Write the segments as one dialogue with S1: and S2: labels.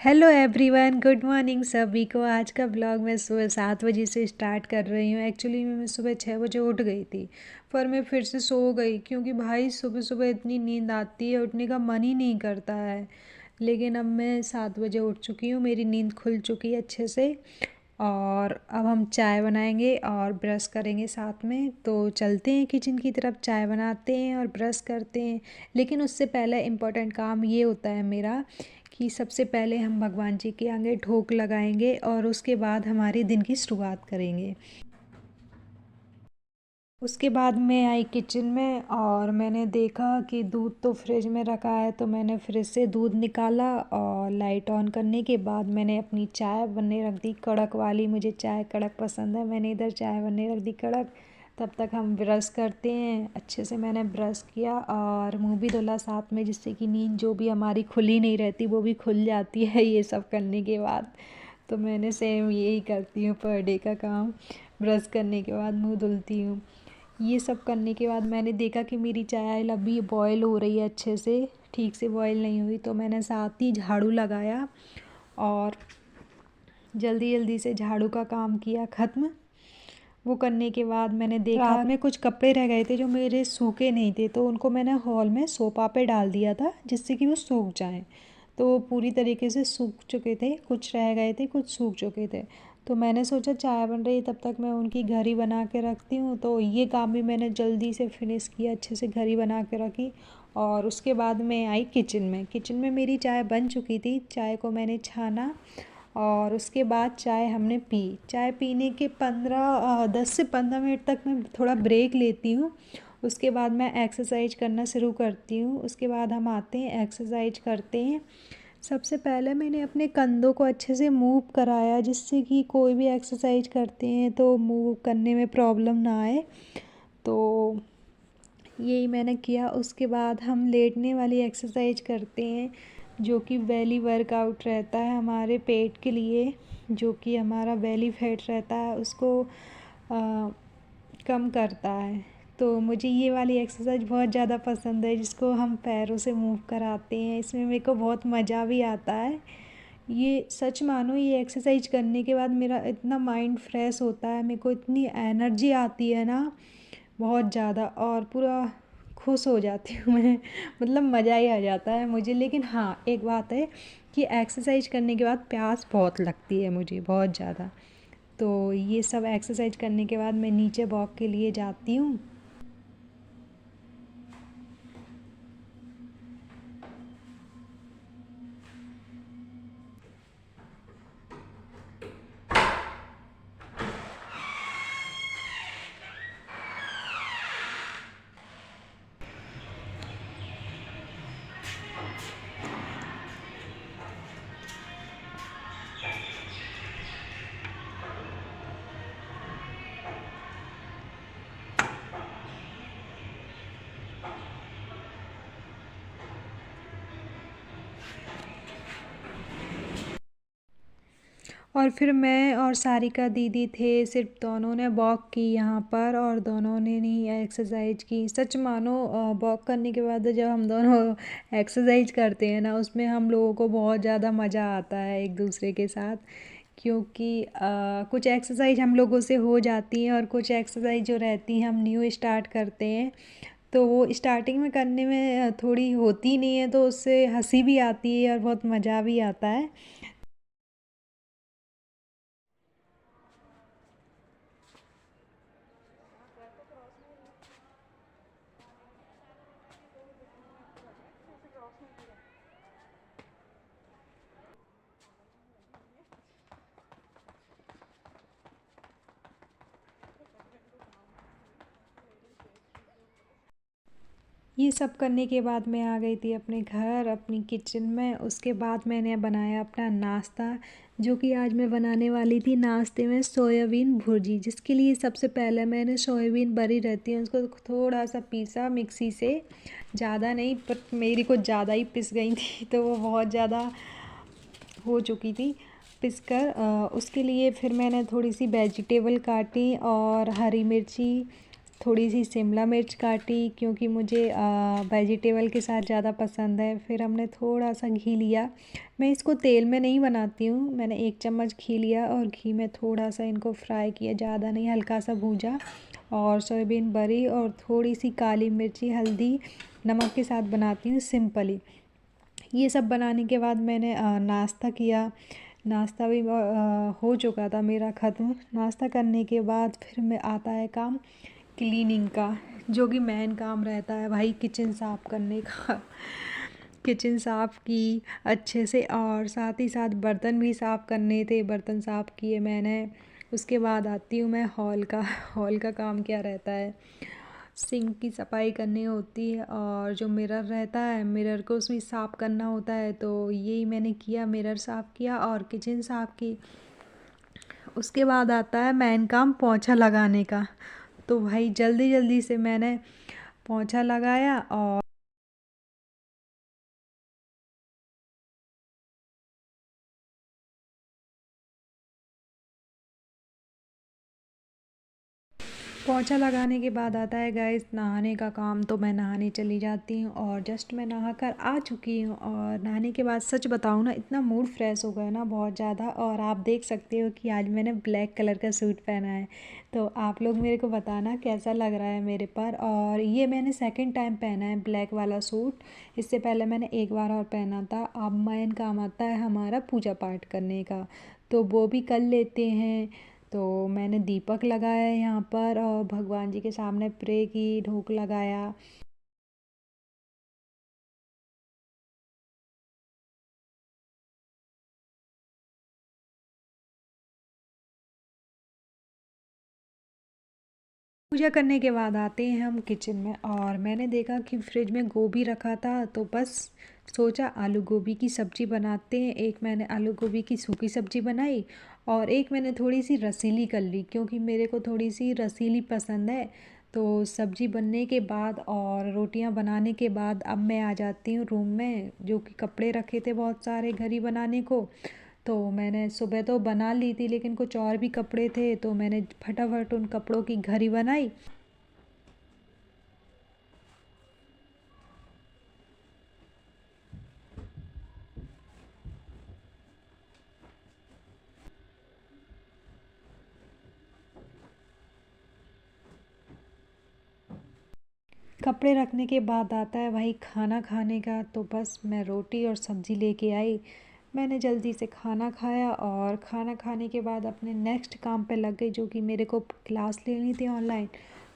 S1: Hello everyone, good morning सभी को। आज का ब्लॉग मैं सुबह 7 बजे से स्टार्ट कर रही हूँ। एक्चुअली मैं सुबह 6 बजे उठ गई थी, पर मैं फिर से सो गई क्योंकि भाई सुबह सुबह इतनी नींद आती है, उठने का मन ही नहीं करता है। लेकिन अब मैं 7 बजे उठ चुकी हूँ, मेरी नींद खुल चुकी है अच्छे से। और अब हम चाय बनाएंगे और ब्रश करेंगे साथ में, तो चलते हैं किचन की तरफ। चाय बनाते हैं और ब्रश करते हैं। लेकिन उससे पहले इम्पोर्टेंट काम ये होता है मेरा कि सबसे पहले हम भगवान जी के आगे ढोक लगाएंगे और उसके बाद हमारे दिन की शुरुआत करेंगे। उसके बाद मैं आई किचन में और मैंने देखा कि दूध तो फ्रिज में रखा है, तो मैंने फ्रिज से दूध निकाला और लाइट ऑन करने के बाद मैंने अपनी चाय बनने रख दी कड़क वाली। मुझे चाय कड़क पसंद है, मैंने इधर चाय बनने रख दी कड़क। तब तक हम ब्रश करते हैं। अच्छे से मैंने ब्रश किया और मुंह भी धुला साथ में, जिससे कि नींद जो भी हमारी खुली नहीं रहती वो भी खुल जाती है ये सब करने के बाद। तो मैंने सेम यही करती हूँ पर डे का काम। ब्रश करने के बाद मुंह धुलती हूँ। ये सब करने के बाद मैंने देखा कि मेरी चाय अभी बॉयल हो रही है अच्छे से, ठीक से बॉयल नहीं हुई, तो मैंने साथ ही झाड़ू लगाया और जल्दी जल्दी से झाड़ू का काम किया ख़त्म। वो करने के बाद मैंने देखा रात में कुछ कपड़े रह गए थे जो मेरे सूखे नहीं थे, तो उनको मैंने हॉल में सोफा पे डाल दिया था जिससे कि वो सूख जाएं। तो वो पूरी तरीके से सूख चुके थे, कुछ रह गए थे, कुछ सूख चुके थे। तो मैंने सोचा चाय बन रही है तब तक मैं उनकी घड़ी बना के रखती हूँ, तो ये काम भी मैंने जल्दी से फिनिश किया, अच्छे से घड़ी बना के रखी। और उसके बाद मैं आई किचन में। किचन में मेरी चाय बन चुकी थी, चाय को मैंने छाना और उसके बाद चाय हमने पी। चाय पीने के 10 से 15 मिनट तक मैं थोड़ा ब्रेक लेती हूँ। उसके बाद मैं एक्सरसाइज करना शुरू करती हूँ। उसके बाद हम आते हैं, एक्सरसाइज करते हैं। सबसे पहले मैंने अपने कंधों को अच्छे से मूव कराया, जिससे कि कोई भी एक्सरसाइज करते हैं तो मूव करने में प्रॉब्लम ना आए। तो यही मैंने किया। उसके बाद हम लेटने वाली एक्सरसाइज करते हैं, जो कि बेली वर्कआउट रहता है हमारे पेट के लिए, जो कि हमारा बेली फैट रहता है उसको कम करता है। तो मुझे ये वाली एक्सरसाइज बहुत ज़्यादा पसंद है, जिसको हम पैरों से मूव कराते हैं। इसमें मेरे को बहुत मज़ा भी आता है। ये सच मानो, ये एक्सरसाइज करने के बाद मेरा इतना माइंड फ्रेश होता है, मेरे को इतनी एनर्जी आती है ना, बहुत ज़्यादा, और पूरा खुश हो जाती हूँ मैं। मतलब मज़ा ही आ जाता है मुझे। लेकिन हाँ, एक बात है कि एक्सरसाइज करने के बाद प्यास बहुत लगती है मुझे, बहुत ज़्यादा। तो ये सब एक्सरसाइज करने के बाद मैं नीचे वॉक के लिए जाती हूँ। और फिर मैं और सारिका दीदी थे, सिर्फ दोनों ने वॉक की यहाँ पर, और दोनों ने नहीं एक्सरसाइज की। सच मानो, वॉक करने के बाद जब हम दोनों एक्सरसाइज करते हैं ना, उसमें हम लोगों को बहुत ज़्यादा मज़ा आता है एक दूसरे के साथ। क्योंकि कुछ एक्सरसाइज हम लोगों से हो जाती हैं और कुछ एक्सरसाइज जो रहती हैं हम न्यू स्टार्ट करते हैं, तो वो स्टार्टिंग में करने में थोड़ी होती नहीं है, तो उससे हंसी भी आती है और बहुत मज़ा भी आता है। ये सब करने के बाद मैं आ गई थी अपने घर, अपनी किचन में। उसके बाद मैंने बनाया अपना नाश्ता, जो कि आज मैं बनाने वाली थी नाश्ते में सोयाबीन भुर्जी, जिसके लिए सबसे पहले मैंने सोयाबीन बरी रहती है उसको थोड़ा सा पीसा मिक्सी से, ज़्यादा नहीं, पर मेरी कुछ ज़्यादा ही पिस गई थी तो वो बहुत ज़्यादा हो चुकी थी पिस कर। उसके लिए फिर मैंने थोड़ी सी वेजिटेबल काटी और हरी मिर्ची, थोड़ी सी शिमला मिर्च काटी क्योंकि मुझे वेजिटेबल के साथ ज़्यादा पसंद है। फिर हमने थोड़ा सा घी लिया। मैं इसको तेल में नहीं बनाती हूँ। मैंने 1 चम्मच घी लिया और घी में थोड़ा सा इनको फ्राई किया, ज़्यादा नहीं, हल्का सा भूजा। और सोयाबीन बड़ी और थोड़ी सी काली मिर्ची, हल्दी, नमक के साथ बनाती हूँ सिंपली। ये सब बनाने के बाद मैंने नाश्ता किया। नाश्ता भी हो चुका था मेरा ख़त्म। नाश्ता करने के बाद फिर मैं आता है काम क्लीनिंग का, जो कि मेन काम रहता है भाई, किचन साफ़ करने का। किचन साफ़ की अच्छे से और साथ ही साथ बर्तन भी साफ़ करने थे, बर्तन साफ़ किए मैंने। उसके बाद आती हूँ मैं हॉल का। हॉल का काम क्या रहता है, सिंक की सफाई करनी होती है और जो मिरर रहता है, मिरर को उसमें साफ़ करना होता है। तो यही मैंने किया, मिरर साफ़ किया और किचन साफ़ की। उसके बाद आता है मेन काम पोंछा लगाने का। तो भाई जल्दी जल्दी से मैंने पोंछा लगाया और पोंछा लगाने के बाद आता है गाइस नहाने का काम। तो मैं नहाने चली जाती हूँ और जस्ट मैं नहा कर आ चुकी हूँ। और नहाने के बाद सच बताऊँ ना, इतना मूड फ्रेश हो गया ना बहुत ज़्यादा। और आप देख सकते हो कि आज मैंने ब्लैक कलर का सूट पहना है। तो आप लोग मेरे को बताना कैसा लग रहा है मेरे पर। और ये मैंने सेकंड टाइम पहना है ब्लैक वाला सूट। इससे पहले मैंने एक बार और पहना था। अब मेन काम आता है हमारा पूजा पाठ करने का, तो वो भी कर लेते हैं। तो मैंने दीपक लगाया है यहाँ पर और भगवान जी के सामने प्रे की, धूप लगाया। पूजा करने के बाद आते हैं हम किचन में और मैंने देखा कि फ्रिज में गोभी रखा था। तो बस सोचा आलू गोभी की सब्ज़ी बनाते हैं। एक मैंने आलू गोभी की सूखी सब्ज़ी बनाई और एक मैंने थोड़ी सी रसीली कर ली, क्योंकि मेरे को थोड़ी सी रसीली पसंद है। तो सब्ज़ी बनने के बाद और रोटियां बनाने के बाद अब मैं आ जाती हूँ रूम में, जो कि कपड़े रखे थे बहुत सारे घरी बनाने को। तो मैंने सुबह तो बना ली थी, लेकिन कुछ और भी कपड़े थे तो मैंने फटाफट उन कपड़ों की घड़ी बनाई। कपड़े रखने के बाद आता है भाई खाना खाने का। तो बस मैं रोटी और सब्ज़ी लेके आई। मैंने जल्दी से खाना खाया और खाना खाने के बाद अपने नेक्स्ट काम पे लग गई, जो कि मेरे को क्लास लेनी थी ऑनलाइन।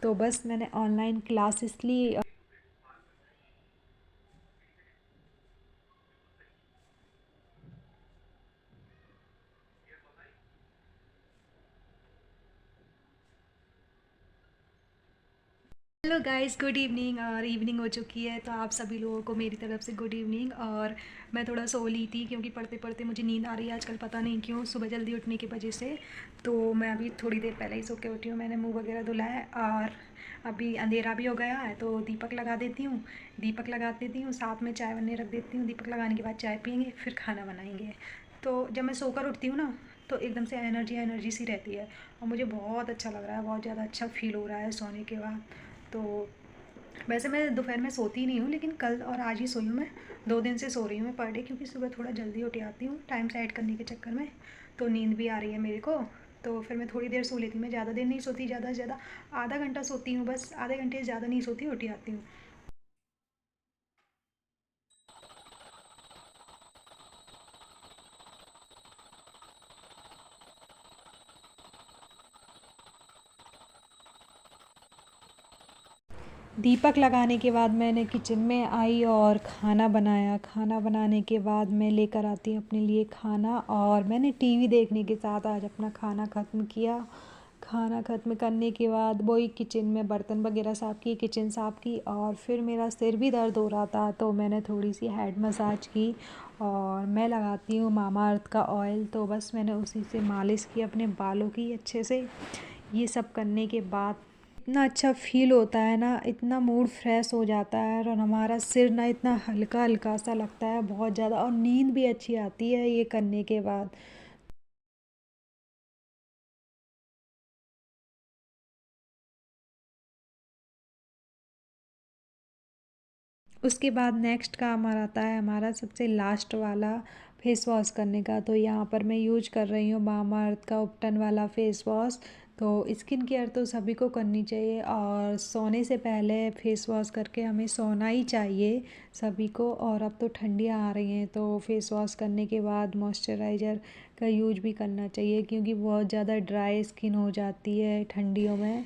S1: तो बस मैंने ऑनलाइन क्लासेस ली। Hello guys, good evening. और इवनिंग हो चुकी है तो आप सभी लोगों को मेरी तरफ से गुड इवनिंग। और मैं थोड़ा सो ली थी क्योंकि पढ़ते पढ़ते मुझे नींद आ रही है आजकल, पता नहीं क्यों, सुबह जल्दी उठने की वजह से। तो मैं अभी थोड़ी देर पहले ही सो के उठी हूँ। मैंने मुंह वगैरह धुला है और अभी अंधेरा भी हो गया है तो दीपक लगा देती हूँ। दीपक लगा देती हूँ, साथ में चाय बनने रख देती हूँ। दीपक लगाने के बाद चाय पियेंगे, फिर खाना बनाएंगे। तो जब मैं सोकर उठती हूँ ना, तो एकदम से एनर्जी एनर्जी सी रहती है और मुझे बहुत अच्छा लग रहा है, बहुत ज़्यादा अच्छा फील हो रहा है सोने के बाद। तो वैसे मैं दोपहर में सोती नहीं हूँ, लेकिन कल और आज ही सोई हूँ मैं। 2 दिन से सो रही हूँ मैं पर डे, क्योंकि सुबह थोड़ा जल्दी उठ आती हूँ टाइम से ऐड करने के चक्कर में। तो नींद भी आ रही है मेरे को। तो फिर मैं थोड़ी देर सो लेती हूँ। मैं ज़्यादा देर नहीं सोती, ज़्यादा से ज़्यादा आधा घंटा सोती हूँ बस। आधे घंटे से ज़्यादा नहीं सोती, उठ आती हूँ। दीपक लगाने के बाद मैंने किचन में आई और खाना बनाया। खाना बनाने के बाद मैं लेकर आती हूँ अपने लिए खाना और मैंने टीवी देखने के साथ आज अपना खाना ख़त्म किया। खाना ख़त्म करने के बाद वही किचन में बर्तन वगैरह साफ़ किए, किचन साफ़ की और फिर मेरा सिर भी दर्द हो रहा था तो मैंने थोड़ी सी हेड मसाज की। और मैं लगाती हूँ मामा अर्थ का ऑयल, तो बस मैंने उसी से मालिश की अपने बालों की अच्छे से। ये सब करने के बाद इतना अच्छा फ़ील होता है ना, इतना मूड फ्रेश हो जाता है और हमारा सिर ना इतना हल्का हल्का सा लगता है बहुत ज़्यादा, और नींद भी अच्छी आती है ये करने के बाद। उसके बाद नेक्स्ट काम आ आता है हमारा सबसे लास्ट वाला फेस वॉश करने का। तो यहाँ पर मैं यूज कर रही हूँ मामाअर्थ का उपटन वाला फेस वॉश। तो स्किन केयर तो सभी को करनी चाहिए और सोने से पहले फेस वॉश करके हमें सोना ही चाहिए सभी को। और अब तो ठंडियाँ आ रही हैं तो फेस वॉश करने के बाद मॉइस्चराइज़र का यूज भी करना चाहिए, क्योंकि बहुत ज़्यादा ड्राई स्किन हो जाती है ठंडियों में।